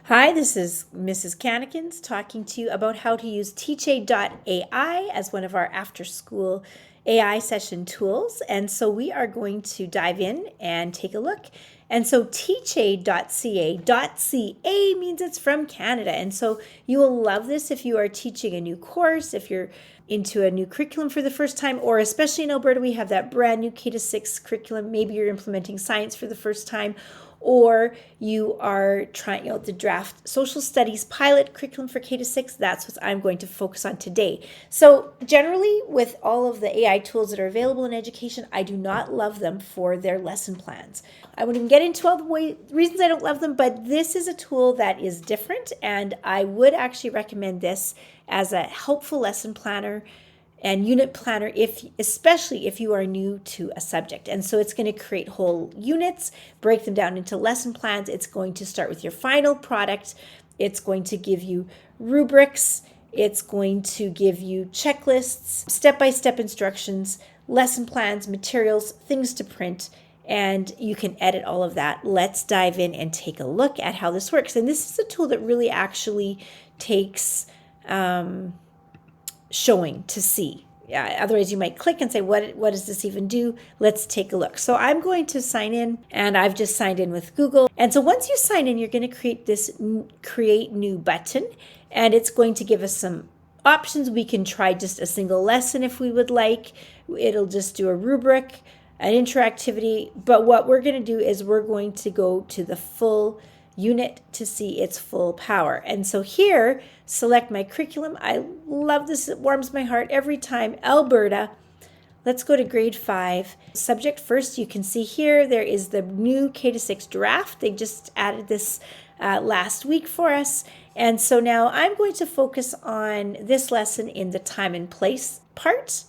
Hi, this is Mrs. Cannikins talking to you about how to use Teachaid.ai as one of our after-school AI session tools. And so we are going to dive in and take a look. And so Teachaid.ca means it's from Canada. And so you will love this if you are teaching a new course, if you're into a new curriculum for the first time, or especially in Alberta, we have that brand new K-6 curriculum. Maybe you're implementing science for the first time, or you are trying out the draft social studies pilot curriculum for K-6. That's what I'm going to focus on today. So generally, with all of the AI tools that are available in education, I do not love them for their lesson plans. I wouldn't even get into all the reasons I don't love them, but this is a tool that is different, and I would actually recommend this as a helpful lesson planner and unit planner, especially if you are new to a subject. And so it's going to create whole units, break them down into lesson plans. It's going to start with your final product. It's going to give you rubrics. It's going to give you checklists, step-by-step instructions, lesson plans, materials, things to print, and you can edit all of that. Let's dive in and take a look at how this works. And this is a tool that really actually takes showing to see. Otherwise, you might click and say, what does this even do? Let's take a look. So I'm going to sign in, and I've just signed in with Google. And so once you sign in, you're going to create this Create New button, and it's going to give us some options. We can try just a single lesson if we would like. It'll just do a rubric, an interactivity. But what we're going to do is we're going to go to the full unit to see its full power. And so here, select my curriculum. I love this. It warms my heart every time. Alberta. Let's go to grade 5. Subject first. You can see here there is the new K-6 draft. They just added this last week for us. And so now I'm going to focus on this lesson in the time and place part.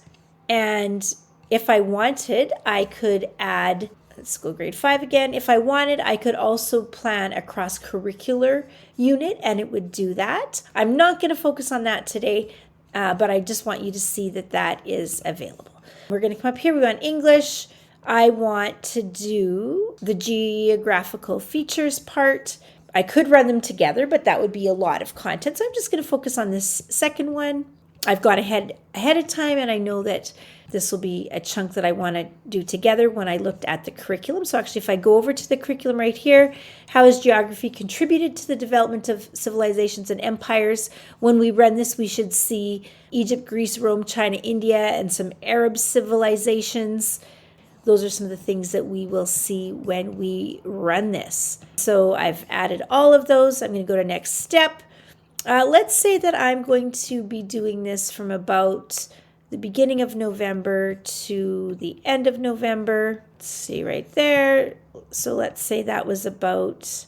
And if I wanted, I could add, let's go grade 5 again. If I wanted, I could also plan a cross-curricular unit, and it would do that. I'm not going to focus on that today, but I just want you to see that that is available. We're going to come up here. We want English. I want to do the geographical features part. I could run them together, but that would be a lot of content. So I'm just going to focus on this second one. I've got ahead of time, and I know that this will be a chunk that I want to do together when I looked at the curriculum. So actually, if I go over to the curriculum right here, how has geography contributed to the development of civilizations and empires? When we run this, we should see Egypt, Greece, Rome, China, India, and some Arab civilizations. Those are some of the things that we will see when we run this. So I've added all of those. I'm going to go to next step. Let's say that I'm going to be doing this from about the beginning of November to the end of November. Let's see right there. So let's say that was about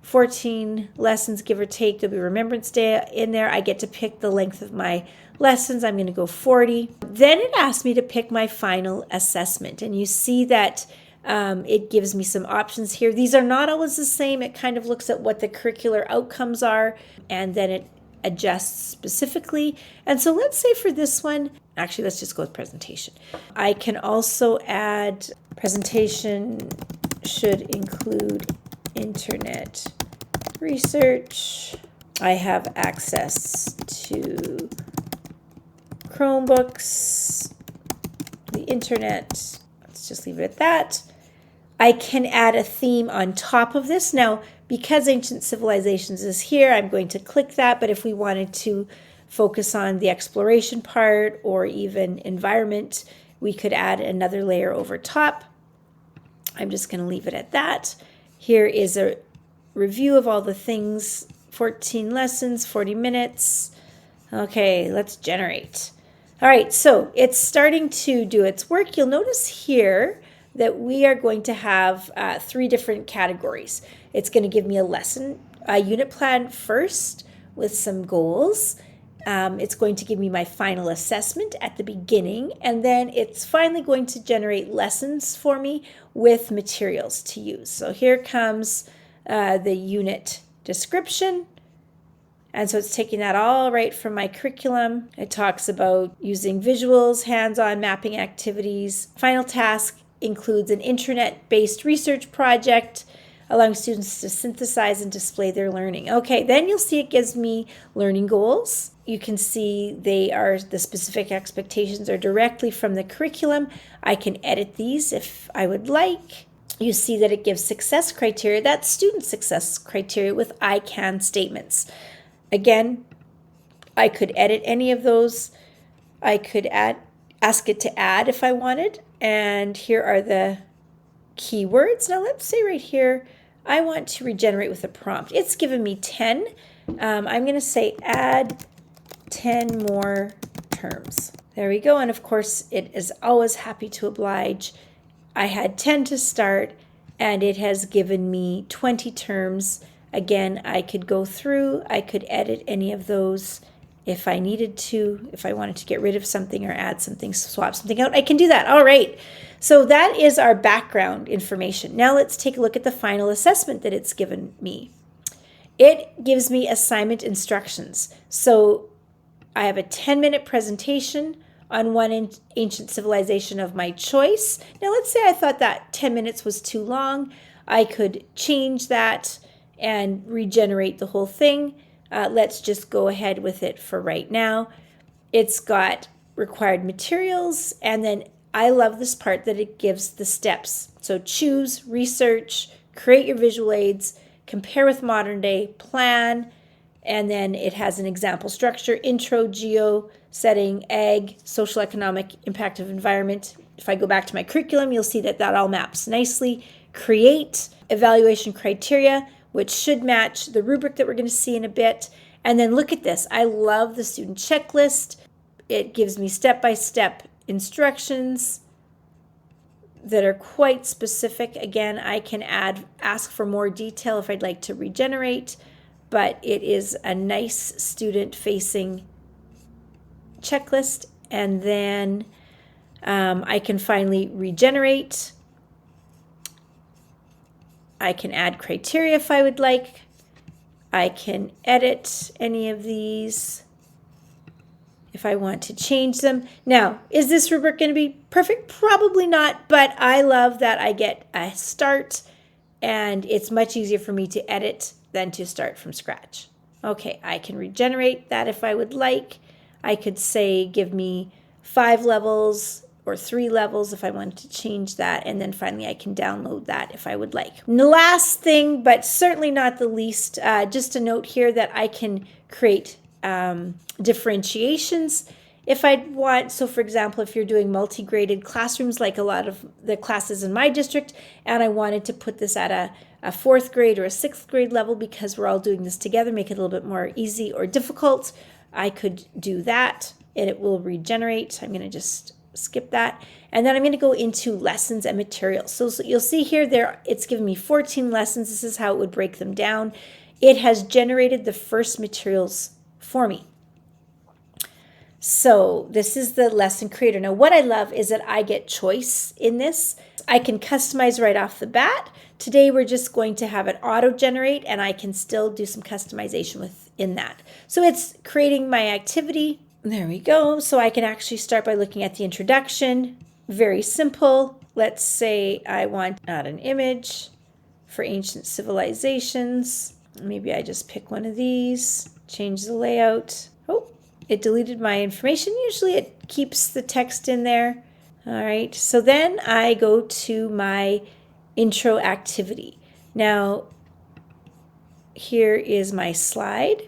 14 lessons, give or take. There'll be Remembrance Day in there. I get to pick the length of my lessons. I'm going to go 40. Then it asks me to pick my final assessment. And you see that it gives me some options here. These are not always the same. It kind of looks at what the curricular outcomes are, and then it adjusts specifically. And so let's say for this one, actually, let's just go with presentation. I can also add presentation should include internet research. I have access to Chromebooks, the internet. Let's just leave it at that. I can add a theme on top of this. Now, because Ancient Civilizations is here, I'm going to click that. But if we wanted to focus on the exploration part or even environment, we could add another layer over top. I'm just going to leave it at that. Here is a review of all the things, 14 lessons, 40 minutes. Okay, let's generate. All right, so it's starting to do its work. You'll notice here that we are going to have 3 different categories. It's going to give me a lesson, a unit plan first with some goals. It's going to give me my final assessment at the beginning, and then it's finally going to generate lessons for me with materials to use. So here comes the unit description. And so it's taking that all right from my curriculum. It talks about using visuals, hands-on mapping activities. Final task includes an internet-based research project. allowing students to synthesize and display their learning. Okay, then you'll see it gives me learning goals. You can see they are the specific expectations are directly from the curriculum. I can edit these if I would like. You see that it gives success criteria. That's student success criteria with I can statements. Again, I could edit any of those. I could ask it to add if I wanted. And here are the keywords. Now let's say right here, I want to regenerate with a prompt. It's given me 10. I'm going to say add 10 more terms. There we go. And of course, it is always happy to oblige. I had 10 to start, and it has given me 20 terms. Again, I could go through, I could edit any of those if I needed to. If I wanted to get rid of something or add something, swap something out, I can do that. All right. So that is our background information. Now let's take a look at the final assessment that it's given me. It gives me assignment instructions. So I have a 10-minute presentation on one ancient civilization of my choice. Now let's say I thought that 10 minutes was too long. I could change that and regenerate the whole thing. Let's just go ahead with it for right now. It's got required materials, and then I love this part that it gives the steps. So choose, research, create your visual aids, compare with modern day, plan, and then it has an example structure, intro, geo, setting, ag, social economic impact of environment. If I go back to my curriculum, you'll see that that all maps nicely. Create, evaluation criteria, which should match the rubric that we're going to see in a bit. And then look at this. I love the student checklist. It gives me step-by-step instructions that are quite specific. Again, I can ask for more detail if I'd like to regenerate, but it is a nice student-facing checklist. And then I can finally regenerate. I can add criteria if I would like. I can edit any of these if I want to change them. Now, is this rubric going to be perfect? Probably not, but I love that I get a start, and it's much easier for me to edit than to start from scratch. Okay, I can regenerate that if I would like. I could say give me 5 levels or 3 levels if I wanted to change that, and then finally I can download that if I would like. And the last thing, but certainly not the least, just a note here that I can create differentiations if I want. So for example, if you're doing multi-graded classrooms like a lot of the classes in my district, and I wanted to put this at a 4th grade or a 6th grade level because we're all doing this together, make it a little bit more easy or difficult, I could do that and it will regenerate. I'm going to just skip that. And then I'm going to go into lessons and materials. So you'll see here it's given me 14 lessons. This is how it would break them down. It has generated the first materials for me. So this is the lesson creator. Now what I love is that I get choice in this. I can customize right off the bat. Today we're just going to have it auto-generate, and I can still do some customization within that. So it's creating my activity. There we go. So I can actually start by looking at the introduction. Very simple. Let's say I want to add an image for ancient civilizations. Maybe I just pick one of these, change the layout. Oh, it deleted my information. Usually it keeps the text in there. All right, so then I go to my intro activity. Now, here is my slide.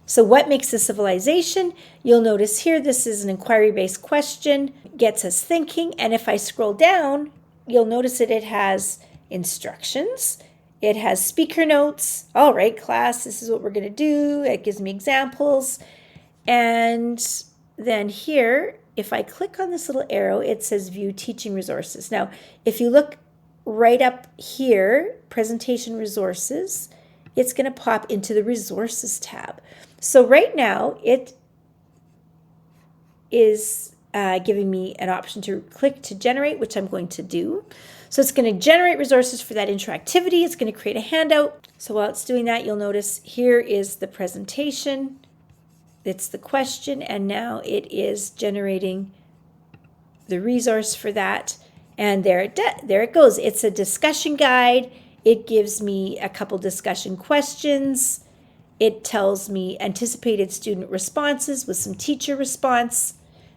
So what makes a civilization? You'll notice here this is an inquiry-based question, gets us thinking, and if I scroll down, you'll notice that it has instructions. It has speaker notes. All right, class, this is what we're going to do. It gives me examples. And then here, if I click on this little arrow, it says View Teaching Resources. Now, if you look right up here, Presentation Resources, it's going to pop into the Resources tab. So right now, it is giving me an option to click to generate, which I'm going to do. So it's going to generate resources for that interactivity. It's going to create a handout. So while it's doing that, you'll notice here is the presentation. It's the question, and now it is generating the resource for that. And there it goes. It's a discussion guide. It gives me a couple discussion questions. It tells me anticipated student responses with some teacher response,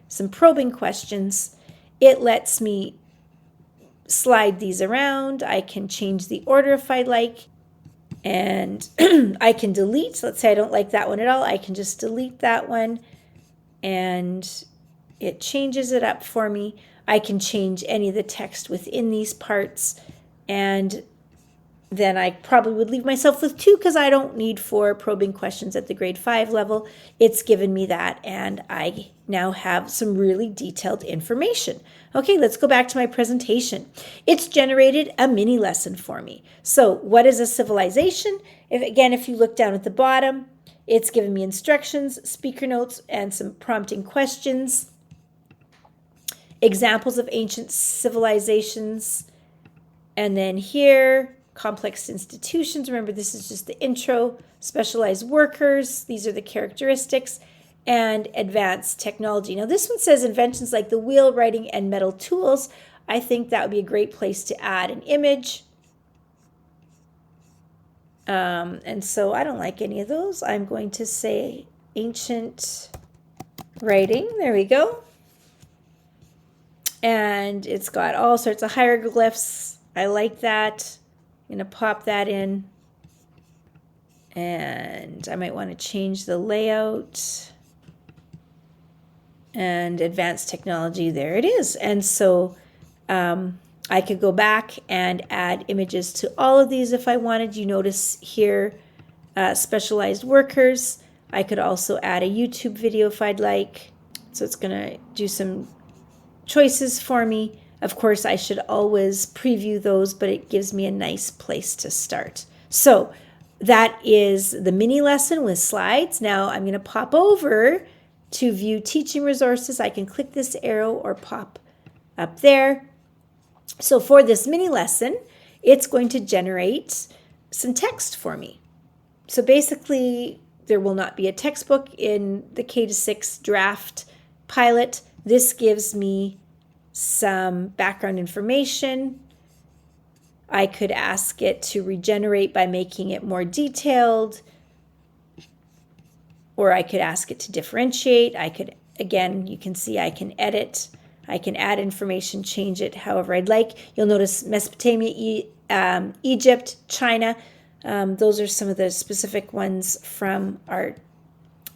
some probing questions. It lets me slide these around. I can change the order if I like. And I can delete. Let's say I don't like that one at all. I can just delete that one. And it changes it up for me. I can change any of the text within these parts. And then I probably would leave myself with 2 because I don't need 4 probing questions at the grade 5 level. It's given me that, and I now have some really detailed information. Okay, let's go back to my presentation. It's generated a mini lesson for me. So what is a civilization? If you look down at the bottom, it's given me instructions, speaker notes, and some prompting questions. Examples of ancient civilizations. And then here, complex institutions. Remember, this is just the intro. Specialized workers. These are the characteristics. And advanced technology. Now, this one says inventions like the wheel, writing, and metal tools. I think that would be a great place to add an image. And so I don't like any of those. I'm going to say ancient writing. There we go. And it's got all sorts of hieroglyphs. I like that. I'm going to pop that in. And I might want to change the layout. And advanced technology, there it is. And so I could go back and add images to all of these if I wanted. You notice here, specialized workers. I could also add a YouTube video if I'd like. So it's going to do some choices for me. Of course, I should always preview those, but it gives me a nice place to start. So that is the mini lesson with slides. Now I'm going to pop over to view teaching resources. I can click this arrow or pop up there. So for this mini lesson, it's going to generate some text for me. So basically, there will not be a textbook in the K-6 draft pilot. This gives me some background information. I could ask it to regenerate by making it more detailed, or I could ask it to differentiate. I could, again, you can see I can edit. I can add information, change it however I'd like. You'll notice Mesopotamia, Egypt, China. Those are some of the specific ones from our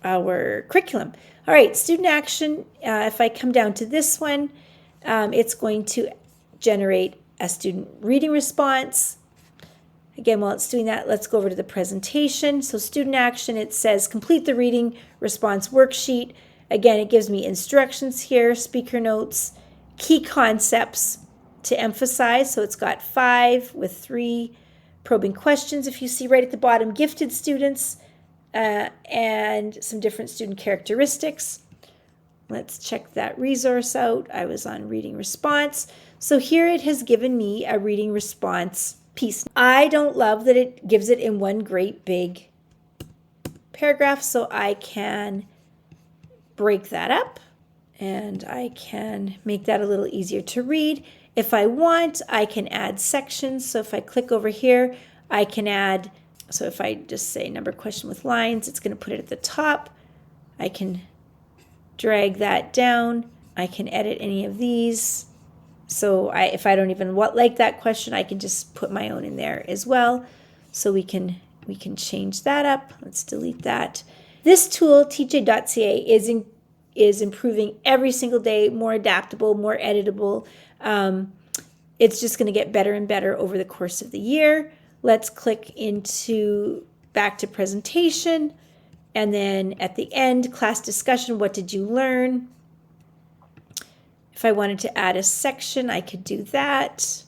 curriculum. All right, student action. If I come down to this one, it's going to generate a student reading response. Again, while it's doing that, let's go over to the presentation. So student action, it says complete the reading response worksheet. Again, it gives me instructions here, speaker notes, key concepts to emphasize. So it's got 5 with 3 probing questions. If you see right at the bottom, gifted students and some different student characteristics. Let's check that resource out. I was on reading response. So here it has given me a reading response piece. I don't love that it gives it in one great big paragraph, so I can break that up and I can make that a little easier to read. If I want, I can add sections. So if I click over here, I can add, so if I just say number question with lines, it's going to put it at the top. I can drag that down. I can edit any of these. So if I don't even like that question, I can just put my own in there as well. So we can change that up. Let's delete that. This tool, Teachaid.ca, is improving every single day, more adaptable, more editable. It's just going to get better and better over the course of the year. Let's click into back to presentation. And then at the end, class discussion, what did you learn? If I wanted to add a section, I could do that.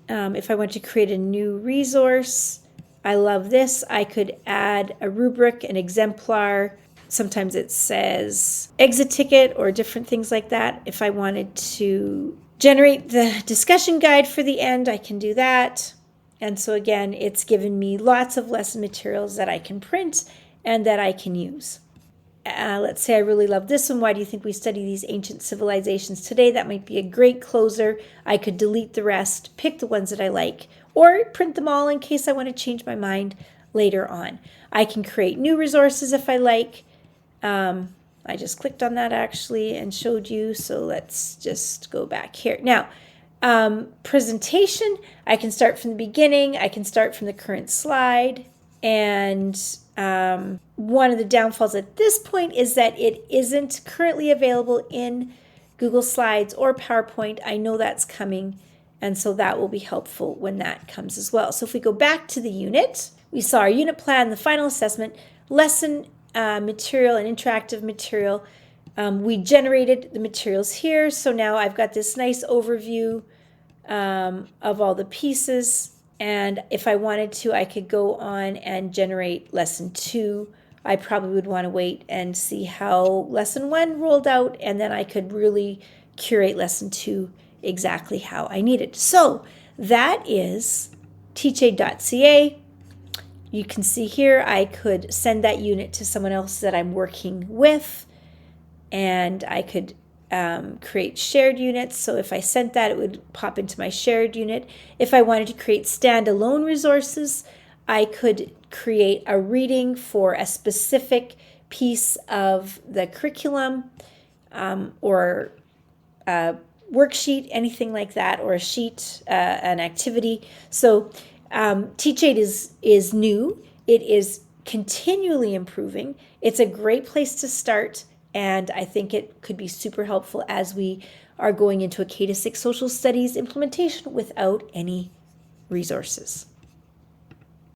If I want to create a new resource, I love this. I could add a rubric, an exemplar. Sometimes it says exit ticket or different things like that. If I wanted to generate the discussion guide for the end, I can do that. And so again, it's given me lots of lesson materials that I can print and that I can use. Let's say I really love this one. Why do you think we study these ancient civilizations today? That might be a great closer. I could delete the rest, pick the ones that I like, or print them all in case I want to change my mind later on. I can create new resources if I like. I just clicked on that actually and showed you, so let's just go back here. Now, presentation, I can start from the beginning, I can start from the current slide, and one of the downfalls at this point is that it isn't currently available in Google Slides or PowerPoint. I know that's coming, and so that will be helpful when that comes as well. So if we go back to the unit, we saw our unit plan, the final assessment, lesson material and interactive material. We generated the materials here, so now I've got this nice overview of all the pieces, and if I wanted to, I could go on and generate lesson 2. I probably would want to wait and see how lesson 1 rolled out, and then I could really curate lesson 2 exactly how I need it. So that is Teachaid.ca. You can see here I could send that unit to someone else that I'm working with, and I could create shared units. So if I sent that, it would pop into my shared unit. If I wanted to create standalone resources, I could create a reading for a specific piece of the curriculum or a worksheet, anything like that, or a sheet, an activity. So Teachaid is new. It is continually improving. It's a great place to start, and I think it could be super helpful as we are going into a K-6 social studies implementation without any resources.